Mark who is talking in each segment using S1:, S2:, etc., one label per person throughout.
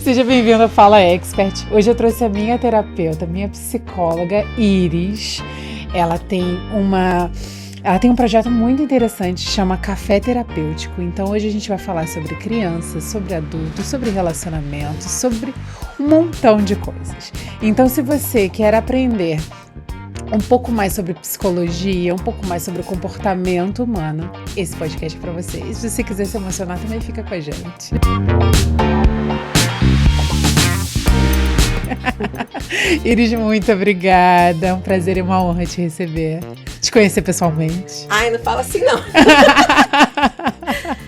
S1: Seja bem-vindo ao Fala Expert. Hoje eu trouxe a minha terapeuta, minha psicóloga, Iris. Ela tem um projeto muito interessante, chama Café Terapêutico. Então hoje a gente vai falar sobre crianças, sobre adultos, sobre relacionamentos, sobre um montão de coisas. Então se você quer aprender um pouco mais sobre psicologia, um pouco mais sobre o comportamento humano, esse podcast é pra você. E se você quiser se emocionar, também fica com a gente. Iris, muito obrigada. É um prazer e uma honra te receber. Te conhecer pessoalmente.
S2: Ai, não fala assim, não.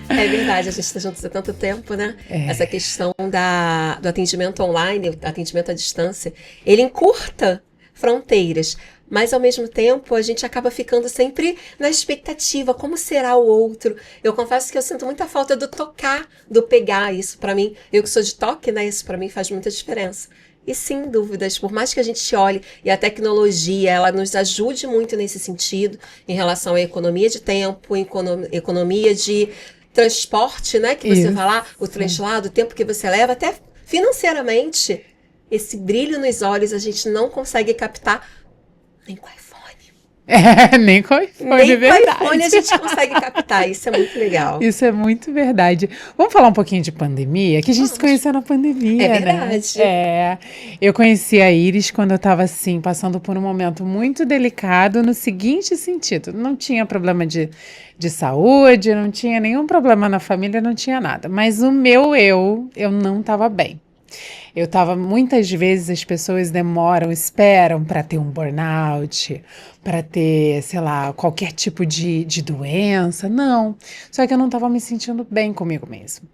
S2: É verdade, a gente está juntos há tanto tempo, né? Essa questão do atendimento online, do atendimento à distância, ele encurta fronteiras, mas ao mesmo tempo a gente acaba ficando sempre na expectativa, como será o outro? Eu confesso que eu sinto muita falta do tocar, do pegar. Isso para mim, eu que sou de toque, né? Isso para mim faz muita diferença. E sem dúvidas, por mais que a gente olhe e a tecnologia, ela nos ajude muito nesse sentido, em relação à economia de tempo, economia de transporte, né? Que você fala, o translado, o tempo que você leva, até financeiramente, esse brilho nos olhos a gente não consegue captar nem com iPhone.
S1: Nem com iPhone,
S2: nem
S1: verdade.
S2: Com iPhone a gente consegue captar, isso é muito legal.
S1: Isso é muito verdade. Vamos falar um pouquinho de pandemia? Que a gente se conheceu na pandemia,
S2: é verdade.
S1: Né? Eu conheci a Iris quando eu estava assim, passando por um momento muito delicado no seguinte sentido. Não tinha problema de saúde, não tinha nenhum problema na família, não tinha nada. Mas o meu eu não estava bem. Muitas vezes as pessoas esperam para ter um burnout, para ter, sei lá, qualquer tipo de doença. Não, só que eu não estava me sentindo bem comigo mesmo.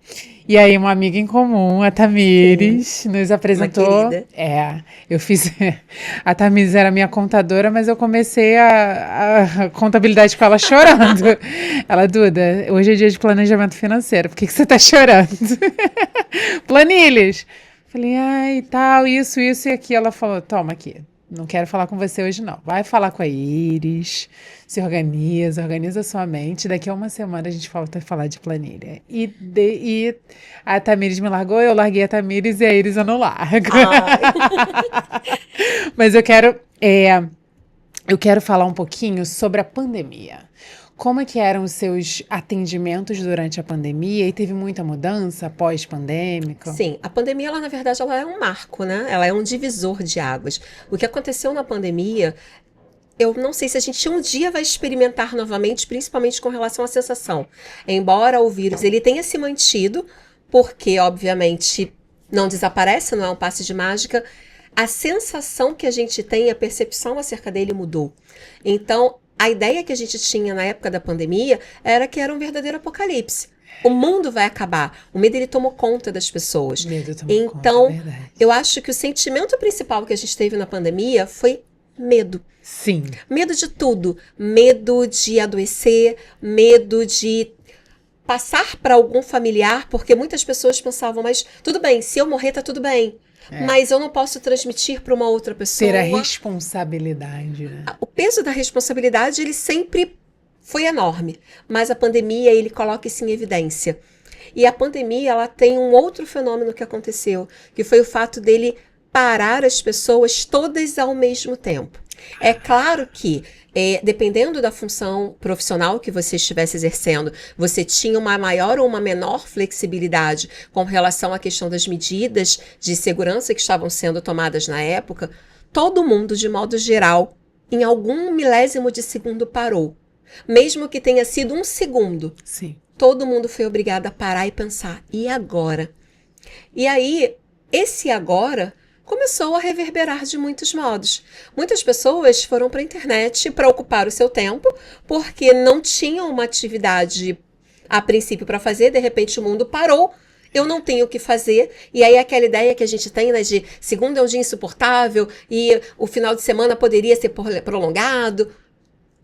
S1: E aí uma amiga em comum, a Tamires, nos apresentou.
S2: Uma querida.
S1: A Tamires era minha contadora, mas eu comecei a contabilidade com ela chorando. Ela, Duda, hoje é dia de planejamento financeiro, por que você está chorando? Planilhas. Falei, tal, isso e aqui. Ela falou, toma aqui, não quero falar com você hoje não. Vai falar com a Iris, se organiza sua mente. Daqui a uma semana a gente volta a falar de planilha. E a Tamires me largou, eu larguei a Tamires e a Iris eu não largo. Mas eu quero falar um pouquinho sobre a pandemia. Como é que eram os seus atendimentos durante a pandemia? E teve muita mudança pós-pandêmica?
S2: Sim, a pandemia, ela, na verdade, ela é um marco, né? Ela é um divisor de águas. O que aconteceu na pandemia, eu não sei se a gente um dia vai experimentar novamente, principalmente com relação à sensação. Embora o vírus ele tenha se mantido, porque, obviamente, não desaparece, não é um passe de mágica, a sensação que a gente tem, a percepção acerca dele mudou. Então, a ideia que a gente tinha na época da pandemia era que era um verdadeiro apocalipse. O mundo vai acabar. O medo, ele tomou conta das pessoas. Então, eu acho que o sentimento principal que a gente teve na pandemia foi medo.
S1: Sim.
S2: Medo de tudo. Medo de adoecer, medo de passar para algum familiar, porque muitas pessoas pensavam, mas tudo bem, se eu morrer, tá tudo bem. Mas eu não posso transmitir para uma outra pessoa.
S1: Ter a responsabilidade, né?
S2: O peso da responsabilidade, ele sempre foi enorme. Mas a pandemia, ele coloca isso em evidência. E a pandemia, ela tem um outro fenômeno que aconteceu, que foi o fato dele parar as pessoas todas ao mesmo tempo. É claro que, dependendo da função profissional que você estivesse exercendo, você tinha uma maior ou uma menor flexibilidade com relação à questão das medidas de segurança que estavam sendo tomadas na época. Todo mundo, de modo geral, em algum milésimo de segundo parou. Mesmo que tenha sido um segundo.
S1: Sim.
S2: Todo mundo foi obrigado a parar e pensar, e agora? E aí, esse agora começou a reverberar de muitos modos. Muitas pessoas foram para a internet para ocupar o seu tempo, porque não tinham uma atividade a princípio para fazer, de repente o mundo parou, eu não tenho o que fazer, e aí aquela ideia que a gente tem, né, de segunda é um dia insuportável, e o final de semana poderia ser prolongado,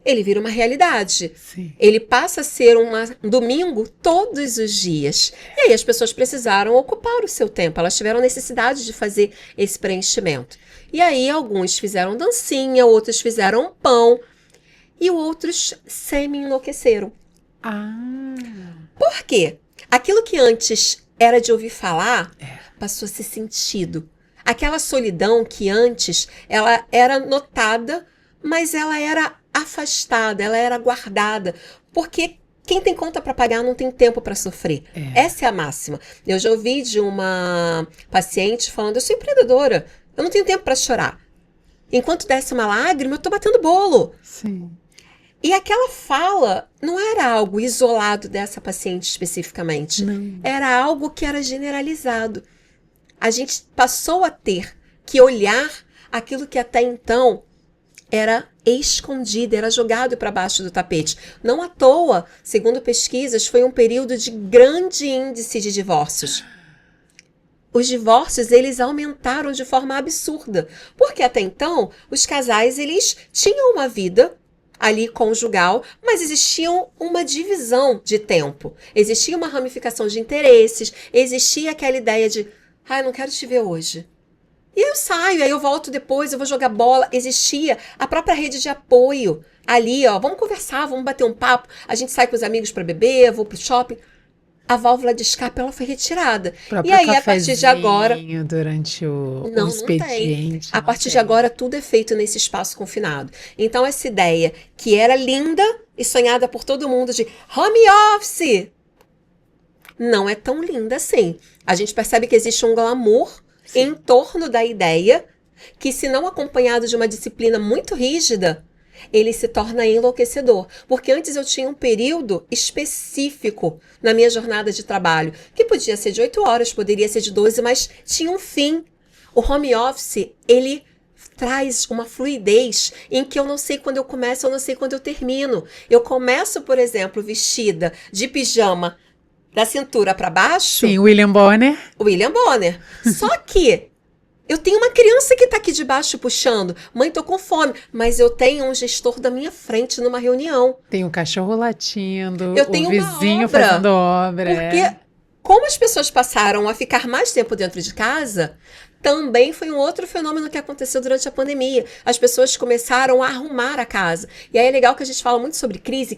S2: ele vira uma realidade.
S1: Sim.
S2: Ele passa a ser um domingo todos os dias. E aí as pessoas precisaram ocupar o seu tempo. Elas tiveram necessidade de fazer esse preenchimento. E aí alguns fizeram dancinha, outros fizeram pão. E outros semi-enlouqueceram.
S1: Ah.
S2: Por quê? Aquilo que antes era de ouvir falar, passou a ser sentido. Aquela solidão que antes ela era notada, mas ela era afastada, ela era guardada, porque quem tem conta para pagar não tem tempo para sofrer. Essa é a máxima. Eu já ouvi de uma paciente falando, eu sou empreendedora, eu não tenho tempo para chorar. Enquanto desce uma lágrima, eu tô batendo bolo.
S1: Sim.
S2: E aquela fala não era algo isolado dessa paciente especificamente.
S1: Não.
S2: Era algo que era generalizado. A gente passou a ter que olhar aquilo que até então era escondido, era jogado para baixo do tapete. Não à toa, segundo pesquisas, foi um período de grande índice de divórcios. Os divórcios, eles aumentaram de forma absurda, porque até então, os casais, eles tinham uma vida ali conjugal, mas existia uma divisão de tempo, existia uma ramificação de interesses, existia aquela ideia de, eu não quero te ver hoje. E eu saio, aí eu volto depois, eu vou jogar bola. Existia a própria rede de apoio ali, ó, vamos conversar, vamos bater um papo, a gente sai com os amigos para beber, vou pro shopping. A válvula de escape, ela foi retirada. E aí, a partir de agora...
S1: durante o
S2: Não
S1: expediente.
S2: A partir de agora, tudo é feito nesse espaço confinado. Então, essa ideia que era linda e sonhada por todo mundo de home office, não é tão linda assim. A gente percebe que existe um glamour em torno da ideia que, se não acompanhado de uma disciplina muito rígida, ele se torna enlouquecedor. Porque antes eu tinha um período específico na minha jornada de trabalho, que podia ser de 8 horas, poderia ser de 12, mas tinha um fim. O home office, ele traz uma fluidez em que eu não sei quando eu começo, eu não sei quando eu termino. Eu começo, por exemplo, vestida de pijama da cintura para baixo.
S1: Sim, William Bonner.
S2: Só que eu tenho uma criança que está aqui de baixo puxando. Mãe, tô com fome. Mas eu tenho um gestor da minha frente numa reunião.
S1: Tem um cachorro latindo,
S2: eu tenho
S1: o vizinho
S2: uma obra,
S1: fazendo obra.
S2: Porque como as pessoas passaram a ficar mais tempo dentro de casa, também foi um outro fenômeno que aconteceu durante a pandemia. As pessoas começaram a arrumar a casa. E aí é legal que a gente fala muito sobre crise.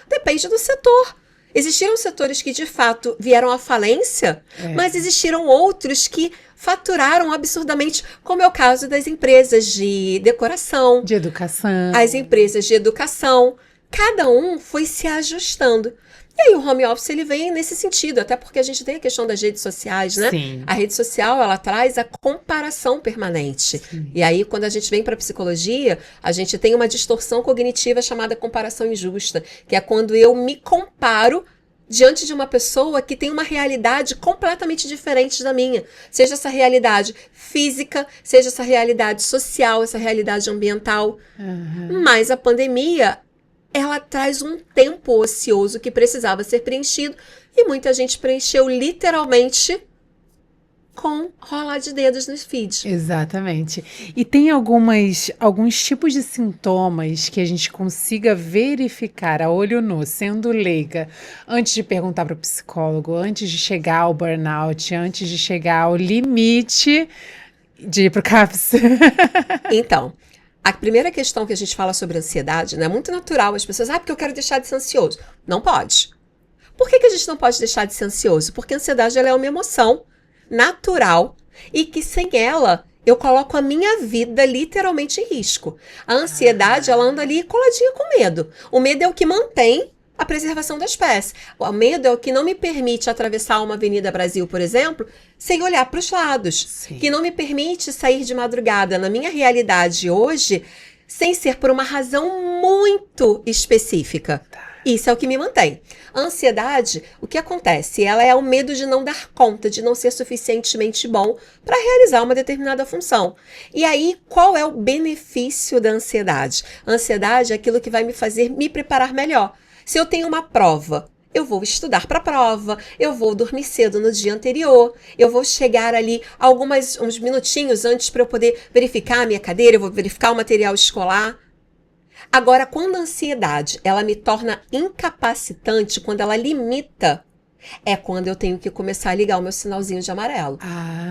S2: Depende do setor. Existiram setores que, de fato, vieram à falência, mas existiram outros que faturaram absurdamente, como é o caso das empresas de decoração,
S1: de educação,
S2: as empresas de educação. Cada um foi se ajustando. E aí o home office, ele vem nesse sentido, até porque a gente tem a questão das redes sociais, né?
S1: Sim.
S2: A rede social, ela traz a comparação permanente. Sim. E aí, quando a gente vem para a psicologia, a gente tem uma distorção cognitiva chamada comparação injusta, que é quando eu me comparo diante de uma pessoa que tem uma realidade completamente diferente da minha. Seja essa realidade física, seja essa realidade social, essa realidade ambiental. Mas a pandemia, ela traz um tempo ocioso que precisava ser preenchido e muita gente preencheu literalmente com rolar de dedos nos feeds.
S1: Exatamente. E tem alguns tipos de sintomas que a gente consiga verificar a olho nu, sendo leiga, antes de perguntar para o psicólogo, antes de chegar ao burnout, antes de chegar ao limite de ir para o CAPS?
S2: Então, a primeira questão que a gente fala sobre ansiedade, né, é muito natural. As pessoas, porque eu quero deixar de ser ansioso. Não pode. Por que a gente não pode deixar de ser ansioso? Porque a ansiedade, ela é uma emoção natural e que sem ela eu coloco a minha vida literalmente em risco. A ansiedade, ela anda ali coladinha com medo. O medo é o que mantém a preservação da espécie. O medo é o que não me permite atravessar uma Avenida Brasil, por exemplo, sem olhar para os lados. Sim. Que não me permite sair de madrugada na minha realidade hoje sem ser por uma razão muito específica. Isso é o que me mantém. A ansiedade, o que acontece? Ela é o medo de não dar conta, de não ser suficientemente bom para realizar uma determinada função. E aí, qual é o benefício da ansiedade? A ansiedade é aquilo que vai me fazer me preparar melhor. Se eu tenho uma prova, eu vou estudar para a prova, eu vou dormir cedo no dia anterior, eu vou chegar ali uns minutinhos antes para eu poder verificar a minha cadeira, eu vou verificar o material escolar. Agora, quando a ansiedade, ela me torna incapacitante, quando ela limita, é quando eu tenho que começar a ligar o meu sinalzinho de amarelo.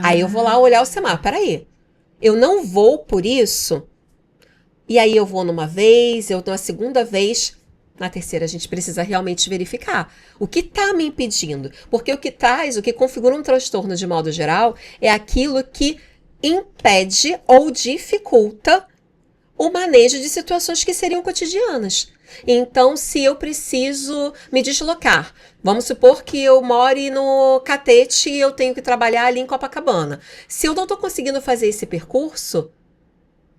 S2: Aí eu vou lá olhar o semáforo. Peraí, eu não vou por isso, e aí eu vou numa vez, eu dou a segunda vez, Na terceira, a gente precisa realmente verificar o que está me impedindo. Porque o que configura um transtorno de modo geral, é aquilo que impede ou dificulta o manejo de situações que seriam cotidianas. Então, se eu preciso me deslocar, vamos supor que eu more no Catete e eu tenho que trabalhar ali em Copacabana. Se eu não estou conseguindo fazer esse percurso,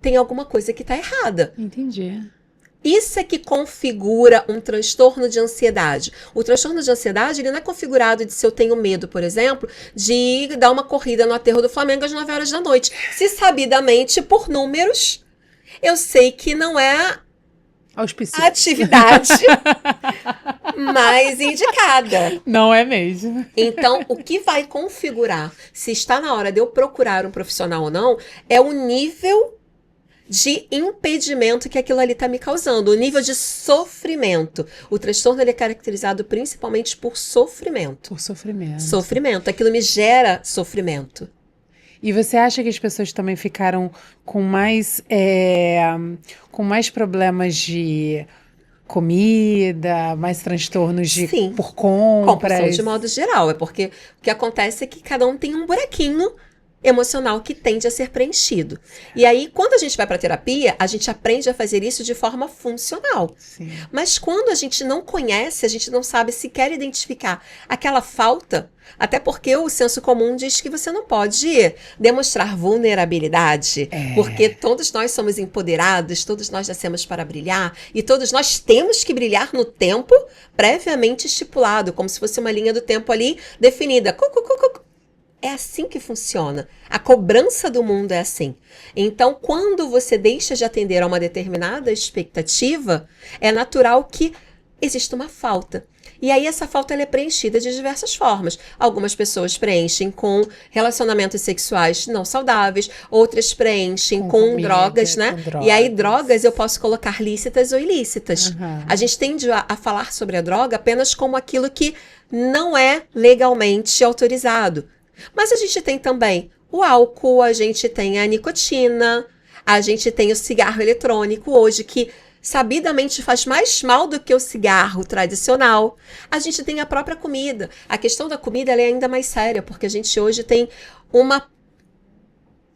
S2: tem alguma coisa que está errada.
S1: Entendi.
S2: Isso é que configura um transtorno de ansiedade. O transtorno de ansiedade, ele não é configurado de se eu tenho medo, por exemplo, de dar uma corrida no aterro do Flamengo às 9 horas da noite. Se sabidamente, por números, eu sei que não é a atividade mais indicada.
S1: Não é mesmo.
S2: Então, o que vai configurar se está na hora de eu procurar um profissional ou não, é o nível de impedimento que aquilo ali está me causando, o nível de sofrimento. O transtorno, ele é caracterizado principalmente por sofrimento.
S1: Por sofrimento.
S2: Sofrimento. Aquilo me gera sofrimento.
S1: E você acha que as pessoas também ficaram com mais problemas de comida, mais transtornos
S2: Sim,
S1: por compras?
S2: compulsão de modo geral. É porque o que acontece é que cada um tem um buraquinho emocional que tende a ser preenchido. E aí, quando a gente vai para terapia, a gente aprende a fazer isso de forma funcional.
S1: Sim.
S2: Mas quando a gente não conhece, a gente não sabe sequer identificar aquela falta, até porque o senso comum diz que você não pode demonstrar vulnerabilidade, porque todos nós somos empoderados, todos nós nascemos para brilhar, e todos nós temos que brilhar no tempo previamente estipulado, como se fosse uma linha do tempo ali definida. É assim que funciona. A cobrança do mundo é assim. Então, quando você deixa de atender a uma determinada expectativa, é natural que exista uma falta. E aí essa falta ela é preenchida de diversas formas. Algumas pessoas preenchem com relacionamentos sexuais não saudáveis, outras preenchem com comida, drogas, né? Com drogas. E aí drogas eu posso colocar lícitas ou ilícitas. Uhum. A gente tende a falar sobre a droga apenas como aquilo que não é legalmente autorizado. Mas a gente tem também o álcool, a gente tem a nicotina, a gente tem o cigarro eletrônico hoje, que sabidamente faz mais mal do que o cigarro tradicional. A gente tem a própria comida. A questão da comida ela é ainda mais séria, porque a gente hoje tem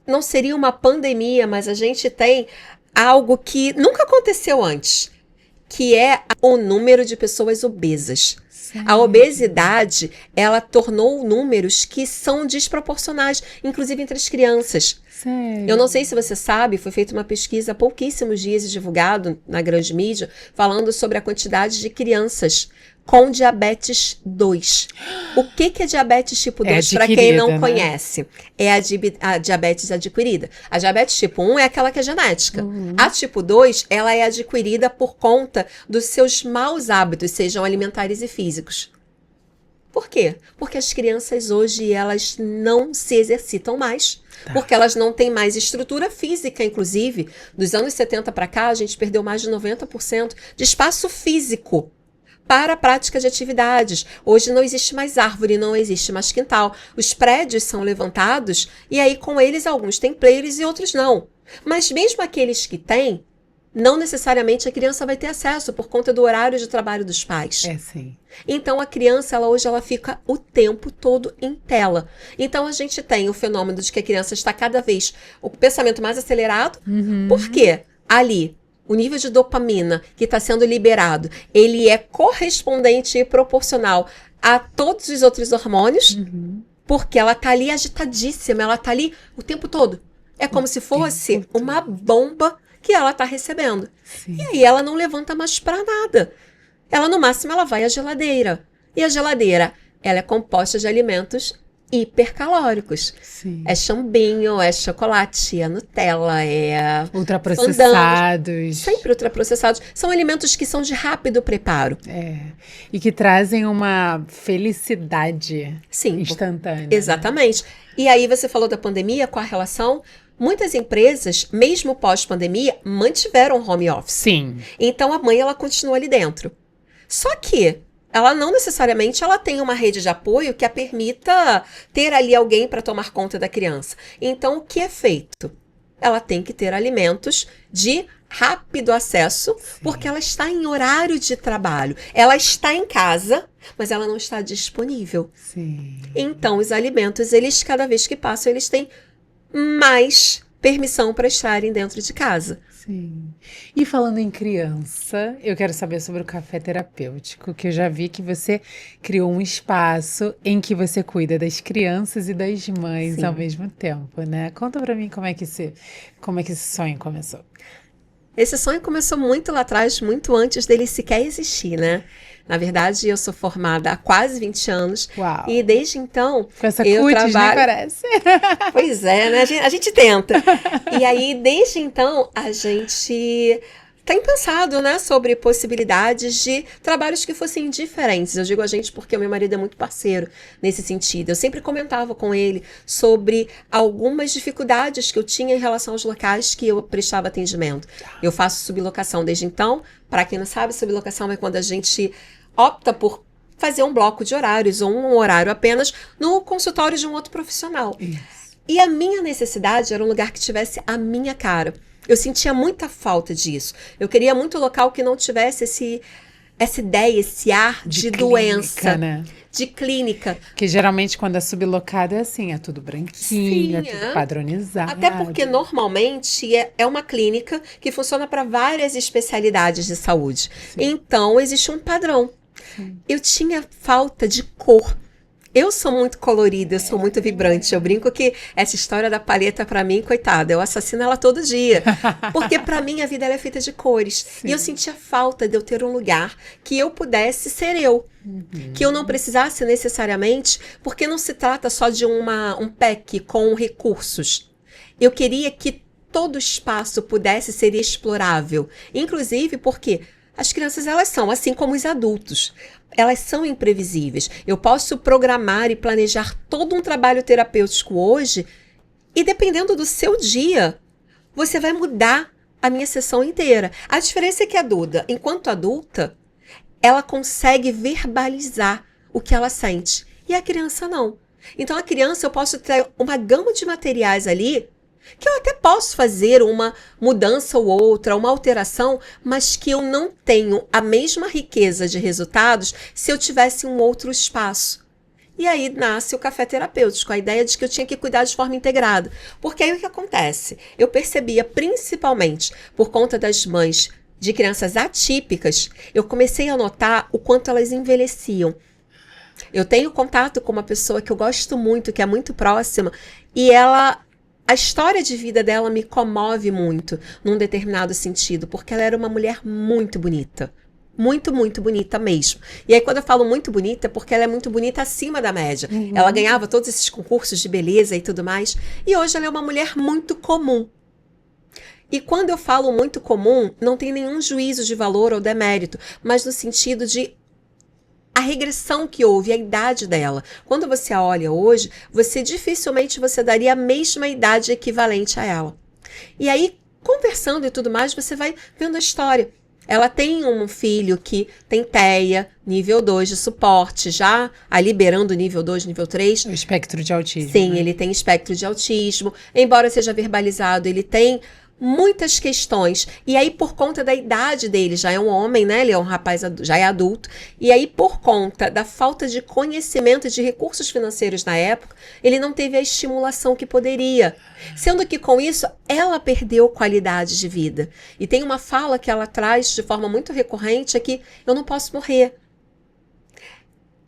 S2: não seria uma pandemia, mas a gente tem algo que nunca aconteceu antes, que é o número de pessoas obesas. A obesidade, ela tornou números que são desproporcionais, inclusive entre as crianças.
S1: Sério?
S2: Eu não sei se você sabe, foi feita uma pesquisa há pouquíssimos dias e divulgado na grande mídia, falando sobre a quantidade de crianças com diabetes 2. O que é diabetes tipo 2? Para quem não conhece, é a diabetes adquirida. A diabetes tipo 1 é aquela que é genética. Uhum. A tipo 2, ela é adquirida por conta dos seus maus hábitos, sejam alimentares e físicos. Por quê? Porque as crianças hoje, elas não se exercitam mais. Porque elas não têm mais estrutura física, inclusive. Dos anos 70 para cá, a gente perdeu mais de 90% de espaço físico para a prática de atividades. Hoje não existe mais árvore, não existe mais quintal. Os prédios são levantados e aí com eles alguns têm players e outros não. Mas mesmo aqueles que têm, não necessariamente a criança vai ter acesso por conta do horário de trabalho dos pais.
S1: Sim.
S2: Então a criança, hoje ela fica o tempo todo em tela. Então a gente tem o fenômeno de que a criança está cada vez o pensamento mais acelerado. Uhum. Por quê? Ali, o nível de dopamina que está sendo liberado, ele é correspondente e proporcional a todos os outros hormônios, porque ela está ali agitadíssima, ela está ali o tempo todo. É como se fosse uma bomba que ela está recebendo. Sim. E aí ela não levanta mais para nada. Ela, no máximo, ela vai à geladeira. E a geladeira, ela é composta de alimentos hipercalóricos.
S1: Sim.
S2: É chambinho, é chocolate, é Nutella, é
S1: ultraprocessados.
S2: Sempre ultraprocessados. São alimentos que são de rápido preparo.
S1: E que trazem uma felicidade instantânea.
S2: Exatamente. Né? E aí você falou da pandemia, qual a relação? Muitas empresas, mesmo pós-pandemia, mantiveram home office.
S1: Sim.
S2: Então a mãe, ela continua ali dentro. Só que ela não necessariamente ela tem uma rede de apoio que a permita ter ali alguém para tomar conta da criança. Então, o que é feito? ela tem que ter alimentos de rápido acesso, porque ela está em horário de trabalho. Ela está em casa, mas ela não está disponível.
S1: Sim.
S2: Então, os alimentos, eles, cada vez que passam, eles têm mais permissão para estarem dentro de casa.
S1: Sim. E falando em criança, eu quero saber sobre o café terapêutico, que eu já vi que você criou um espaço em que você cuida das crianças e das mães
S2: Sim.
S1: ao mesmo tempo, né? Conta pra mim como é que esse sonho começou.
S2: Esse sonho começou muito lá atrás, muito antes dele sequer existir, né? Na verdade, eu sou formada há quase 20 anos.
S1: Uau.
S2: E desde então,
S1: Com essa
S2: eu
S1: cutis, nem
S2: trabalho...
S1: parece.
S2: Pois é, né? A gente tenta. E aí, desde então, a gente tem pensado, né, sobre possibilidades de trabalhos que fossem diferentes. Eu digo a gente porque o meu marido é muito parceiro nesse sentido. Eu sempre comentava com ele sobre algumas dificuldades que eu tinha em relação aos locais que eu prestava atendimento. Eu faço sublocação desde então. Para quem não sabe, sublocação é quando a gente opta por fazer um bloco de horários ou um horário apenas no consultório de um outro profissional.
S1: Isso.
S2: E a minha necessidade era um lugar que tivesse a minha cara. Eu sentia muita falta disso. Eu queria muito local que não tivesse essa ideia, esse ar de
S1: clínica,
S2: doença,
S1: né?
S2: de clínica.
S1: Que geralmente quando é sublocado é assim, é tudo branquinho, é
S2: Sim,
S1: tudo padronizado.
S2: Até porque normalmente é uma clínica que funciona para várias especialidades de saúde. Então existe um padrão. Eu tinha falta de cor. Eu sou muito colorida, eu sou muito vibrante. Eu brinco que essa história da palheta, pra mim, coitada, eu assassino ela todo dia. Porque pra mim a vida ela é feita de cores.
S1: Sim.
S2: E eu sentia falta de eu ter um lugar que eu pudesse ser eu. Que eu não precisasse necessariamente, porque não se trata só de um pack com recursos. Eu queria que todo espaço pudesse ser explorável. Inclusive porque as crianças, elas são assim como os adultos. Elas são imprevisíveis. Eu posso programar e planejar todo um trabalho terapêutico hoje e dependendo do seu dia, você vai mudar a minha sessão inteira. A diferença é que a Duda, enquanto adulta, ela consegue verbalizar o que ela sente. E a criança não. Então a criança eu posso ter uma gama de materiais ali que eu até posso fazer uma mudança ou outra, uma alteração, mas que eu não tenho a mesma riqueza de resultados se eu tivesse um outro espaço. E aí nasce o café terapêutico, a ideia de que eu tinha que cuidar de forma integrada. Porque aí o que acontece? Eu percebia, principalmente por conta das mães de crianças atípicas, eu comecei a notar o quanto elas envelheciam. Eu tenho contato com uma pessoa que eu gosto muito, que é muito próxima, e a história de vida dela me comove muito, num determinado sentido, porque ela era uma mulher muito bonita. Muito, muito bonita mesmo. E aí, quando eu falo muito bonita, é porque ela é muito bonita acima da média. Ela ganhava todos esses concursos de beleza e tudo mais. E hoje ela é uma mulher muito comum. E quando eu falo muito comum, não tem nenhum juízo de valor ou demérito, mas no sentido de a regressão que houve, a idade dela. Quando você a olha hoje, dificilmente você daria a mesma idade equivalente a ela. E aí, conversando e tudo mais, você vai vendo a história. Ela tem um filho que tem TEA, nível 2 de suporte, já liberando nível 2, nível 3.
S1: O espectro de autismo.
S2: Sim,
S1: né?
S2: ele tem espectro de autismo. Embora seja verbalizado, ele tem muitas questões. E aí, por conta da idade dele, já é um homem, né? Ele é um rapaz, já é adulto. E aí, por conta da falta de conhecimento e de recursos financeiros na época, ele não teve a estimulação que poderia. Sendo que, com isso, ela perdeu qualidade de vida. E tem uma fala que ela traz de forma muito recorrente, é que eu não posso morrer.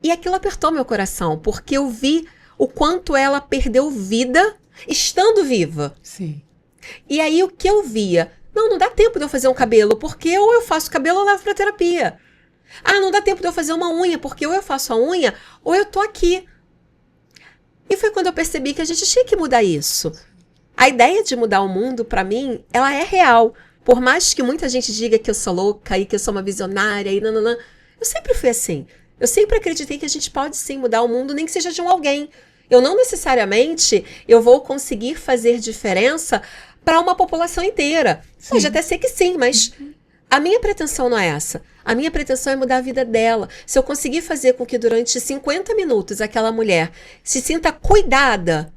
S2: E aquilo apertou meu coração, porque eu vi o quanto ela perdeu vida estando viva.
S1: Sim.
S2: E aí o que eu via? Não dá tempo de eu fazer um cabelo, porque ou eu faço cabelo ou eu levo pra terapia. Ah, não dá tempo de eu fazer uma unha, porque ou eu faço a unha ou eu tô aqui. E foi quando eu percebi que a gente tinha que mudar isso. A ideia de mudar o mundo, pra mim, ela é real. Por mais que muita gente diga que eu sou louca e que eu sou uma visionária e nananã, eu sempre fui assim. Eu sempre acreditei que a gente pode sim mudar o mundo, nem que seja de um alguém. Eu não necessariamente eu vou conseguir fazer diferença para uma população inteira.
S1: Sim.
S2: Pode até ser que sim, mas a minha pretensão não é essa. A minha pretensão é mudar a vida dela. Se eu conseguir fazer com que durante 50 minutos aquela mulher se sinta cuidada,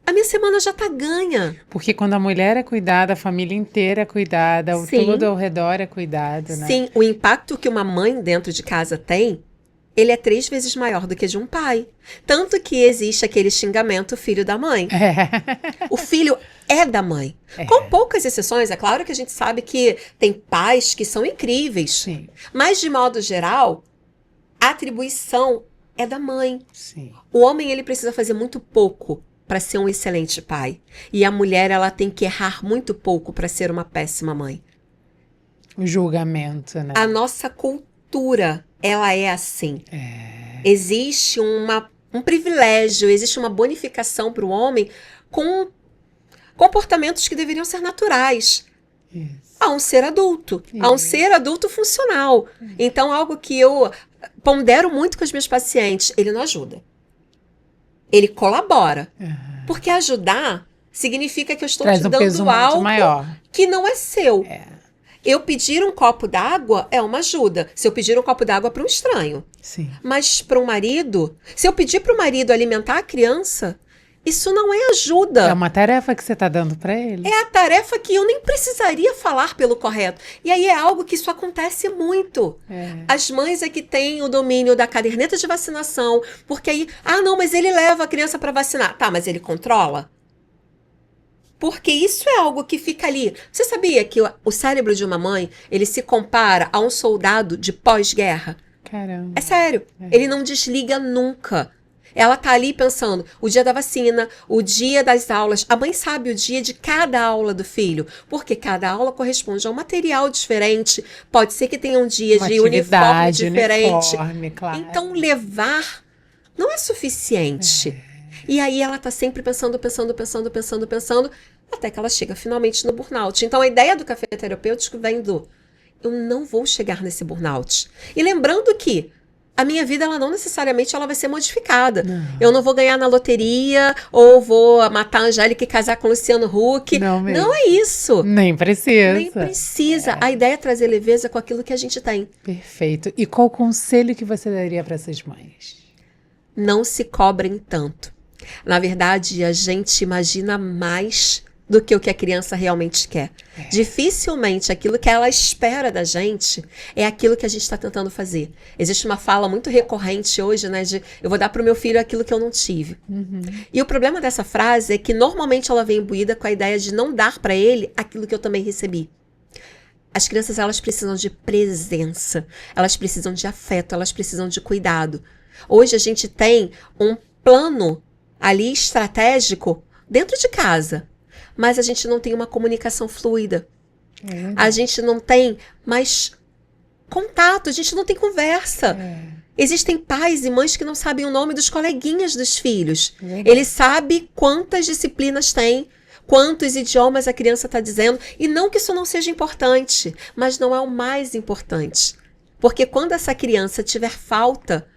S2: a minha semana já tá ganha.
S1: Porque quando a mulher é cuidada, a família inteira é cuidada,
S2: Sim.
S1: tudo ao redor é cuidado, né?
S2: Sim, o impacto que uma mãe dentro de casa tem, ele é 3 vezes maior do que de um pai. Tanto que existe aquele xingamento filho da mãe. O filho é da mãe. Com poucas exceções, é claro que a gente sabe que tem pais que são incríveis.
S1: Sim,
S2: Mas, de modo geral, a atribuição é da mãe.
S1: sim.
S2: O homem, ele precisa fazer muito pouco para ser um excelente pai. E a mulher, ela tem que errar muito pouco para ser uma péssima mãe.
S1: O julgamento, né?
S2: A nossa cultura, ela é assim. Existe um privilégio, existe uma bonificação para o homem com comportamentos que deveriam ser naturais.
S1: Isso.
S2: A um ser adulto, a um ser adulto funcional. Então, algo que eu pondero muito com os meus pacientes, ele não ajuda. Ele colabora. Porque ajudar significa que eu estou
S1: Traz
S2: te
S1: um peso
S2: dando
S1: muito
S2: algo
S1: maior.
S2: que não é seu. Eu pedir um copo d'água é uma ajuda. Se eu pedir um copo d'água para um estranho.
S1: Sim.
S2: Mas para um marido, se eu pedir para o marido alimentar a criança, isso não é ajuda.
S1: É uma tarefa que você está dando para ele.
S2: É a tarefa que eu nem precisaria falar pelo correto. E aí é algo que isso acontece muito. As mães é que têm o domínio da caderneta de vacinação, porque aí, não, mas ele leva a criança para vacinar. Tá, mas ele controla? Porque isso é algo que fica ali. Você sabia que o cérebro de uma mãe, ele se compara a um soldado de pós-guerra?
S1: Caramba.
S2: É sério. Ele não desliga nunca. Ela tá ali pensando o dia da vacina, o dia das aulas. A mãe sabe o dia de cada aula do filho, porque cada aula corresponde a um material diferente. Pode ser que tenha um dia
S1: Uma
S2: de uniforme
S1: atividade,
S2: diferente.
S1: uniforme, claro.
S2: Então, levar não é suficiente. E aí ela tá sempre pensando, até que ela chega finalmente no burnout. Então, a ideia do café terapêutico vem do eu não vou chegar nesse burnout. E lembrando que a minha vida, ela não necessariamente ela vai ser modificada. Eu não vou ganhar na loteria, ou vou matar a Angélica e casar com o Luciano Huck.
S1: Não
S2: Não é isso.
S1: Nem precisa.
S2: Nem precisa. A ideia é trazer leveza com aquilo que a gente tem.
S1: Perfeito. E qual o conselho que você daria para essas mães?
S2: Não se cobrem tanto. Na verdade, a gente imagina mais do que o que a criança realmente quer. Dificilmente aquilo que ela espera da gente é aquilo que a gente está tentando fazer. Existe uma fala muito recorrente hoje, né, de eu vou dar para o meu filho aquilo que eu não tive. E o problema dessa frase é que normalmente ela vem imbuída com a ideia de não dar para ele aquilo que eu também recebi. As crianças, elas precisam de presença, elas precisam de afeto, elas precisam de cuidado. Hoje a gente tem um plano ali estratégico dentro de casa, mas a gente não tem uma comunicação fluida. A gente não tem mais contato, a gente não tem conversa. Existem pais e mães que não sabem o nome dos coleguinhas dos filhos. Ele sabe quantas disciplinas tem, quantos idiomas a criança está dizendo, e não que isso não seja importante, mas não é o mais importante. Porque quando essa criança tiver falta,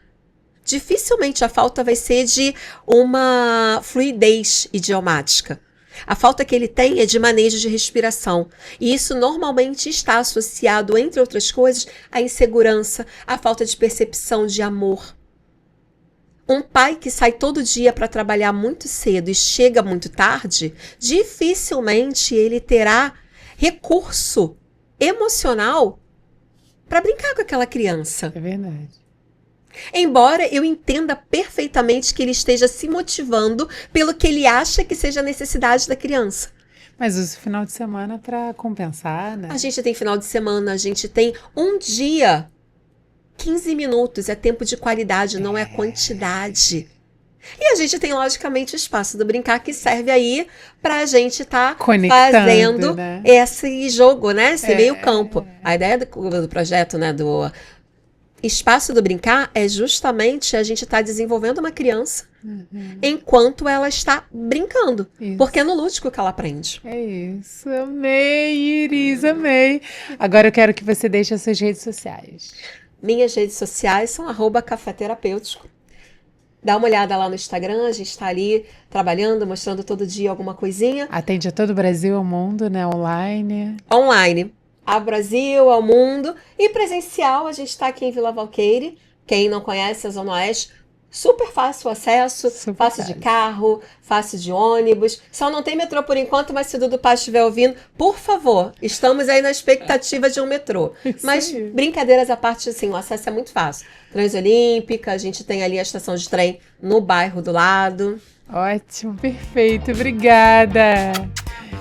S2: dificilmente a falta vai ser de uma fluidez idiomática. A falta que ele tem é de manejo de respiração. E isso normalmente está associado, entre outras coisas, à insegurança, à falta de percepção de amor. Um pai que sai todo dia para trabalhar muito cedo e chega muito tarde, dificilmente ele terá recurso emocional para brincar com aquela criança.
S1: É verdade.
S2: Embora eu entenda perfeitamente que ele esteja se motivando pelo que ele acha que seja a necessidade da criança.
S1: Mas usa o final de semana para compensar, né?
S2: A gente tem final de semana, a gente tem um dia, 15 minutos, é tempo de qualidade, não é quantidade. E a gente tem, logicamente, o espaço do brincar, que serve aí pra gente estar fazendo, né, esse jogo, né? Esse meio campo. A ideia do projeto, né, do espaço do brincar é justamente a gente estar desenvolvendo uma criança enquanto ela está brincando. Porque é no lúdico que ela aprende.
S1: É isso. Amei, Iris, amei. Agora eu quero que você deixe as suas redes sociais.
S2: Minhas redes sociais são @café terapêutico. Dá uma olhada lá no Instagram, a gente está ali trabalhando, mostrando todo dia alguma coisinha.
S1: Atende a todo o Brasil, ao mundo, né? Online.
S2: Online. Ao Brasil, ao mundo. E presencial, a gente está aqui em Vila Valqueire. Quem não conhece a Zona Oeste, super fácil o acesso,
S1: Super
S2: fácil de carro, fácil de ônibus. Só não tem metrô por enquanto, mas se o Dudu Paz estiver ouvindo, por favor, estamos aí na expectativa de um metrô. Mas brincadeiras à parte, assim, o acesso é muito fácil. Transolímpica, a gente tem ali a estação de trem no bairro do lado.
S1: Ótimo, perfeito, obrigada.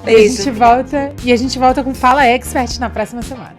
S2: Beijo.
S1: E a gente volta com Fala Expert na próxima semana.